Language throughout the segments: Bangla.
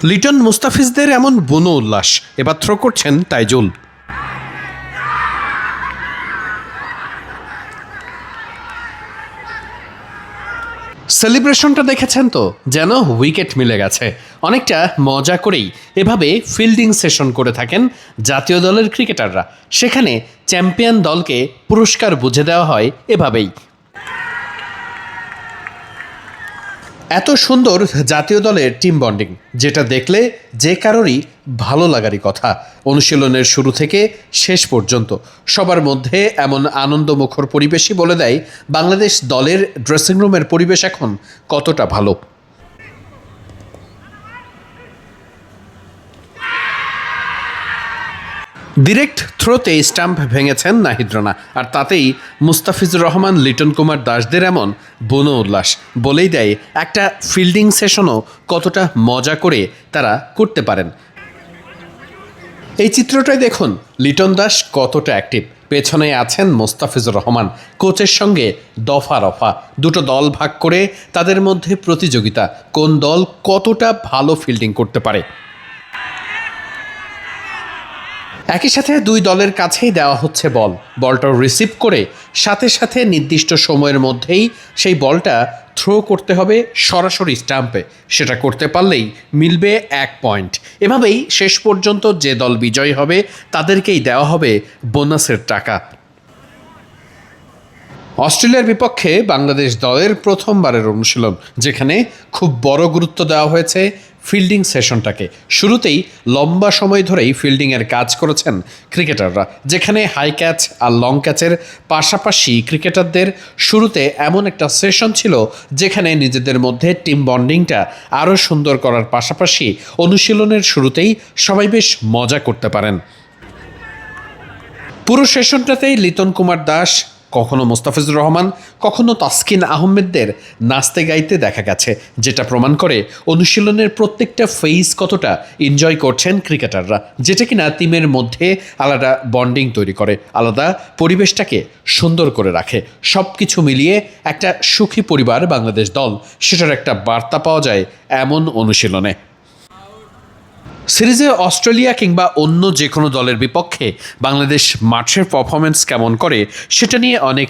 লিটন মুস্তাফিজদের এমন বুনো উল্লাস, এবার থ্রো করছেন তাইজুল। সেলিব্রেশনটা দেখেছেন তো, যেন উইকেট মিলে গেছে। অনেকটা মজা করেই এভাবে ফিল্ডিং সেশন করে থাকেন জাতীয় দলের ক্রিকেটাররা। সেখানে চ্যাম্পিয়ন দলকে পুরস্কার বুঝে দেওয়া হয় এভাবেই। এত সুন্দর জাতীয় দলের টিম বন্ডিং, যেটা দেখলে যে কারোরই ভালো লাগারই কথা। অনুশীলনের শুরু থেকে শেষ পর্যন্ত সবার মধ্যে এমন আনন্দমুখর পরিবেশই বলে দেয় বাংলাদেশ দলের ড্রেসিং রুমের পরিবেশ এখন কতটা ভালো। ডিরেক্ট থ্রোতে স্টাম্প ভেঙেছেন নাহিদ রানা, আর তাতেই মুস্তাফিজুর রহমান, লিটন কুমার দাসদের এমন বুনো উল্লাস বলেই দেয় একটা ফিল্ডিং সেশনও কতটা মজা করে তারা করতে পারেন। এই চিত্রটাই দেখুন, লিটন দাস কতটা অ্যাক্টিভ, পেছনে আছেন মুস্তাফিজুর রহমান। কোচের সঙ্গে দফা রফা দুটো দল ভাগ করে তাদের মধ্যে প্রতিযোগিতা, কোন দল কতটা ভালো ফিল্ডিং করতে পারে। একই সাথে দুই দলের কাছেই দেওয়া হচ্ছে বলটা রিসিভ করে সাথে সাথে নির্দিষ্ট সময়ের মধ্যেই সেই বলটা থ্রো করতে হবে সরাসরি স্টাম্পে। সেটা করতে পারলেই মিলবে 1 পয়েন্ট। এভাবেই শেষ পর্যন্ত যে দল বিজয়ী হবে তাদেরকেই দেওয়া হবে বোনাসের টাকা। অস্ট্রেলিয়ার বিপক্ষে বাংলাদেশ দলের প্রথমবারের অনুশীলন, যেখানে খুব বড় গুরুত্ব দেওয়া হয়েছে ফিল্ডিং সেশনটাকে। শুরুতেই লম্বা সময় ধরেই ফিল্ডিংয়ের কাজ করেছেন ক্রিকেটাররা, যেখানে হাই ক্যাচ আর লং ক্যাচের পাশাপাশি ক্রিকেটারদের শুরুতে এমন একটা সেশন ছিল যেখানে নিজেদের মধ্যে টিম বন্ডিংটা আরও সুন্দর করার পাশাপাশি অনুশীলনের শুরুতেই সবাই বেশ মজা করতে পারেন। পুরো সেশনটাতেই লিটন কুমার দাস, কখনো মুস্তাফিজুর রহমান, কখনো তাসকিন আহমেদদের নাচতে গাইতে দেখা গেছে, যেটা প্রমাণ করে অনুশীলনের প্রত্যেকটা ফেজ কতটা এনজয় করছেন ক্রিকেটাররা, যেটা কিনা টিমের মধ্যে আলাদা বন্ডিং তৈরি করে, আলাদা পরিবেশটাকে সুন্দর করে রাখে। সব কিছু মিলিয়ে একটা সুখী পরিবার বাংলাদেশ দল, সেটার একটা বার্তা পাওয়া যায় এমন অনুশীলনে। সিরিজে অস্ট্রেলিয়া কিংবা অন্য যে কোনো দলের বিপক্ষে বাংলাদেশ মাঠের পারফরমেন্স কেমন করে সেটা নিয়ে অনেক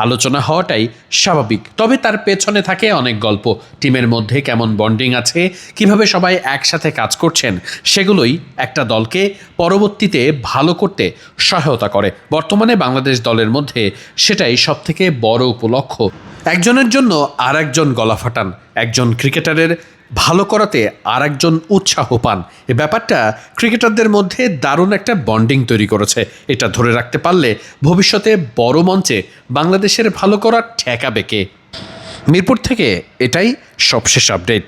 আলোচনা হওয়াটাই স্বাভাবিক। তবে তার পেছনে থাকে অনেক গল্প। টিমের মধ্যে কেমন বন্ডিং আছে, কিভাবে সবাই একসাথে কাজ করছেন, সেগুলোই একটা দলকে পরবর্তীতে ভালো করতে সহায়তা করে। বর্তমানে বাংলাদেশ দলের মধ্যে সেটাই সবথেকে বড় উপলক্ষ। একজনের জন্য আর একজন গলা ফাটান, একজন ক্রিকেটারের ভালো করাতে আর একজন উৎসাহ পান। এ ব্যাপারটা ক্রিকেটারদের মধ্যে দারুণ একটা বন্ডিং তৈরি করেছে। এটা ধরে রাখতে পারলে ভবিষ্যতে বড় মঞ্চে বাংলাদেশের ভালো করা ঠেকাবে কে? মিরপুর থেকে এটাই সবশেষ আপডেট।